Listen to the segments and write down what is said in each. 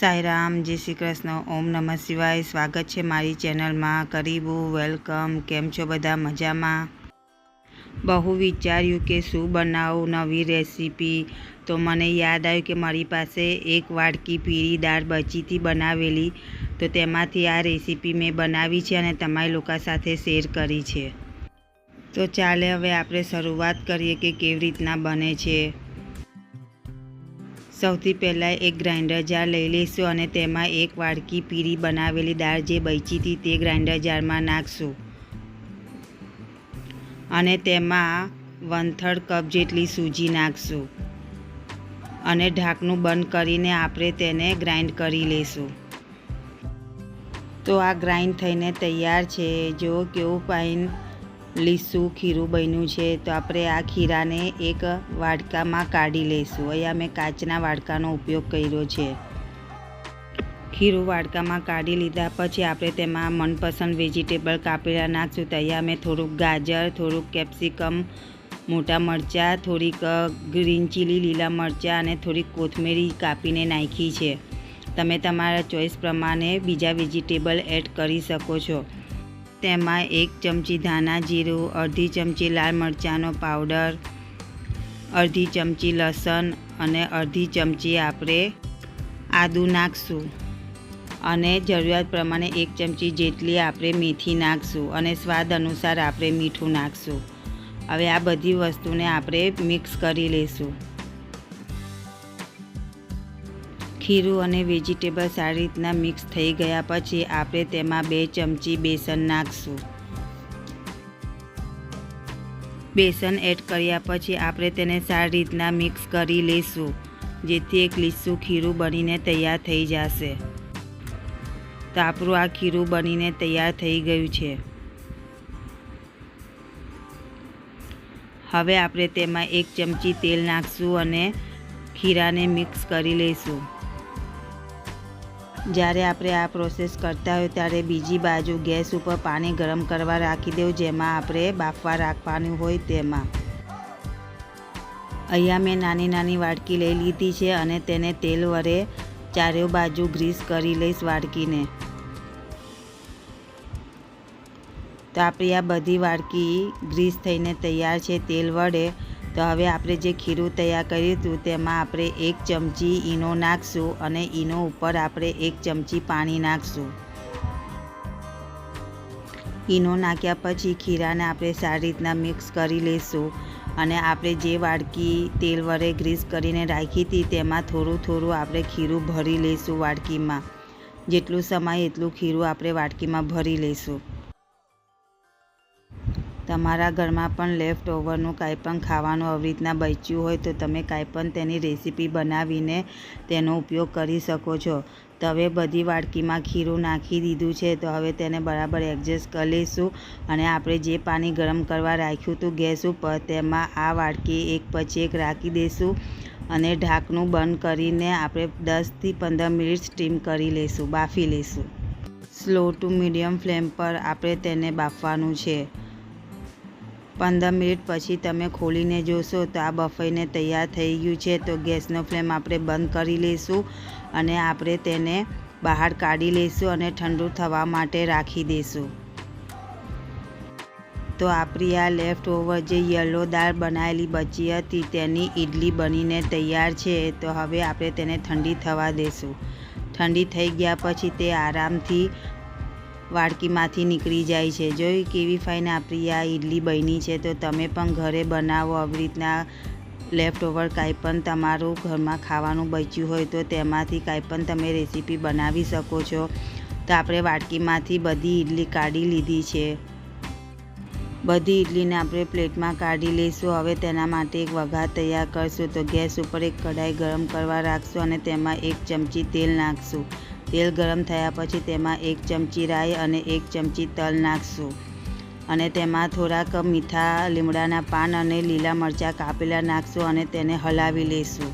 સાંઈરામ, જય શ્રી કૃષ્ણ, ઓમ નમઃ શિવાય। સ્વાગત છે મારી ચેનલમાં। કરીબુ વેલકમ। કેમ છો બધા? મજામાં? બહુ વિચાર્યું કે શું બનાવું નવી રેસીપી, તો મને યાદ આવ્યું કે મારી પાસે એક વાડકી પીળી દાળ બચી હતી બનાવેલી, તો તેમાંથી આ રેસીપી મેં બનાવી છે અને તમારી લોકો સાથે શેર કરી છે। તો ચાલે હવે આપણે શરૂઆત કરીએ કે કેવી રીતના બને છે। સૌથી પહેલાં એક ગ્રાઇન્ડર જાર લઈ લઈશું અને તેમાં એક વાડકી પીળી બનાવેલી દાળ જે બચી હતી તે ગ્રાઇન્ડર જારમાં નાખશું અને તેમાં 1/3 કપ જેટલી સૂજી નાખશું અને ઢાંકણું બંધ કરીને આપણે તેને ગ્રાઇન્ડ કરી લઈશું। તો આ ગ્રાઇન્ડ થઈને તૈયાર છે। જો કેવું ફાઇન લીસું ખીરું બન્યું છે। તો આપણે આ ખીરાને એક વાડકામાં કાઢી લઈશું। અહીંયા મેં કાચના વાડકાનો ઉપયોગ કર્યો છે। ખીરું વાડકામાં કાઢી લીધા પછી આપણે તેમાં મનપસંદ વેજીટેબલ કાપેલા નાખશું। તો અહીંયા મેં થોડુંક ગાજર, થોડુંક કેપ્સિકમ, મોટા મરચાં, થોડીક ગ્રીન ચીલી લીલા મરચાં અને થોડીક કોથમીરી કાપીને નાખી છે। તમે તમારા ચોઈસ પ્રમાણે બીજા વેજીટેબલ એડ કરી શકો છો। તેમાં 1 ચમચી ધાણા જીરું, અડધી ચમચી લાલ મરચાંનો પાવડર, અડધી ચમચી લસણ અને અડધી ચમચી આપણે આદું નાખશું અને જરૂરિયાત પ્રમાણે 1 ચમચી જેટલી આપણે મેથી નાખશું અને સ્વાદ અનુસાર આપણે મીઠું નાખશું। હવે આ બધી વસ્તુને આપણે મિક્સ કરી લઈશું। ખીરું અને વેજીટેબલ સારી રીતના મિક્સ થઈ ગયા પછી આપણે તેમાં 2 ચમચી બેસન નાખશું। બેસન એડ કર્યા પછી આપણે તેને સારી રીતના મિક્સ કરી લઈશું, જેથી એક લીસું ખીરું બનીને તૈયાર થઈ જશે। તો આપણું આ ખીરું બનીને તૈયાર થઈ ગયું છે। હવે આપણે તેમાં 1 ચમચી તેલ નાખશું અને ખીરાને મિક્સ કરી લઈશું। જ્યારે આપણે આ પ્રોસેસ કરતા હોય ત્યારે બીજી બાજુ ગેસ ઉપર પાણી ગરમ કરવા રાખી દેવું, જેમાં આપણે બાફવા રાખવાનું હોય તેમાં। અહીંયા મેં નાની નાની વાડકી લઈ લીધી છે અને તેને તેલ વડે ચારે બાજુ ગ્રીસ કરી લઈશ વાડકીને। તો આપણી આ બધી વાડકી ગ્રીસ થઈને તૈયાર છે તેલ વડે। તો હવે આપણે જે ખીરું તૈયાર કર્યું હતું તેમાં આપણે 1 ચમચી ઈનો નાખશું અને ઈનો ઉપર આપણે 1 ચમચી પાણી નાખશું। ઈનો નાખ્યા પછી ખીરાને આપણે સારી રીતના મિક્સ કરી લઈશું અને આપણે જે વાડકી તેલ વડે ગ્રીસ કરીને રાખી હતી તેમાં થોડું થોડું આપણે ખીરું ભરી લઈશું વાડકીમાં। જેટલું સમાય એટલું ખીરું આપણે વાડકીમાં ભરી લઈશું। તમારા ઘરમાં પણ લેફ્ટ ઓવરનું કાંઈ પણ ખાવાનું આવી રીતના બચ્યું હોય તો તમે કાંઈ પણ તેની રેસીપી બનાવીને તેનો ઉપયોગ કરી શકો છો। તો હવે બધી વાડકીમાં ખીરું નાખી દીધું છે, તો હવે તેને બરાબર એડજસ્ટ કરી લઈશું અને આપણે જે પાણી ગરમ કરવા રાખ્યું હતું ગેસ ઉપર તેમાં આ વાડકી એક પછી એક રાખી દઈશું અને ઢાંકણું બંધ કરીને આપણે 10 થી 15 મિનિટ સ્ટીમ કરી લઈશું, બાફી લઈશું। સ્લો ટુ મીડિયમ ફ્લેમ પર આપણે તેને બાફવાનું છે। 15 મિનિટ પછી તમે ખોલીને જોશો તો આ બફાઈને તૈયાર થઈ ગયું છે। તો ગેસનો ફ્લેમ આપણે બંધ કરી લઈશું અને આપણે તેને બહાર કાઢી લઈશું અને ઠંડુ થવા માટે રાખી દઈશું। તો આપણી આ લેફ્ટ ઓવર જે યલો દાળ બનાવેલી બચી હતી તેની ઇડલી બનીને તૈયાર છે। તો હવે આપણે તેને ઠંડી થવા દઈશું। ઠંડી થઈ ગયા પછી તે આરામથી વાડકીમાંથી નીકળી જાય છે। જોઈ કેવી ફાઇન આપણી આ ઇડલી બની છે। તો તમે પણ ઘરે બનાવો આવી રીતના લેફ્ટ ઓવર કાંઈ પણ તમારું ઘરમાં ખાવાનું બચ્યું હોય તો તેમાંથી કાંઈ પણ તમે રેસીપી બનાવી શકો છો। તો આપણે વાડકીમાંથી બધી ઇડલી કાઢી લીધી છે। બધી ઇડલીને આપણે પ્લેટમાં કાઢી લઈશું। હવે તેના માટે એક વઘાર તૈયાર કરશું। તો ગેસ ઉપર એક કઢાઈ ગરમ કરવા રાખશું અને તેમાં 1 ચમચી તેલ નાખશું। તેલ ગરમ થયા પછી તેમાં 1 ચમચી રાઈ અને 1 ચમચી તલ નાખશું અને તેમાં થોડાક મીઠા લીમડાના પાન અને લીલા મરચાં કાપેલા નાખશું અને તેને હલાવી લઈશું।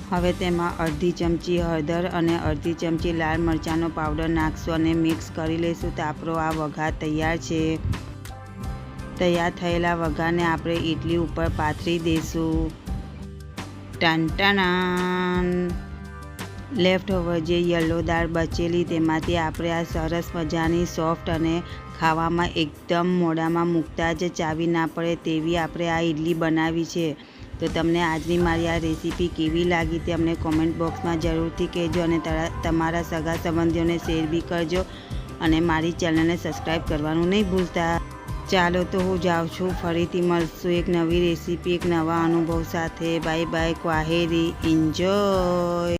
હવે તેમાં અડધી ચમચી હળદર અને અડધી ચમચી લાલ મરચાંનો પાવડર નાખશું અને મિક્સ કરી લઈશું। તો આપણો આ વઘાર તૈયાર છે। તૈયાર થયેલા વઘારને આપણે ઇડલી ઉપર પાથરી દઈશું। Ton ton. લેફ્ટ ઓવર જે યલો દાળ બચેલી તેમાંથી આપણે આ સરસ મજાની સોફ્ટ અને ખાવામાં એકદમ મોઢામાં મૂકતા જ ચાવી ના પડે તેવી આપણે આ ઇડલી બનાવી છે. તો તમને આજની મારી આ રેસીપી કેવી લાગી તે અમને કોમેન્ટ બોક્સમાં જરૂરથી કહેજો અને તમારા સગા સંબંધીઓને શેર બી કરજો અને મારી ચેનલને સબસ્ક્રાઈબ કરવાનું નહીં ભૂલતા. ચાલો તો હું જાઉં છું, ફરીથી મળશું એક નવી રેસીપી એક નવા અનુભવ સાથે. બાય બાય, ક્વાહેરી, એન્જોય.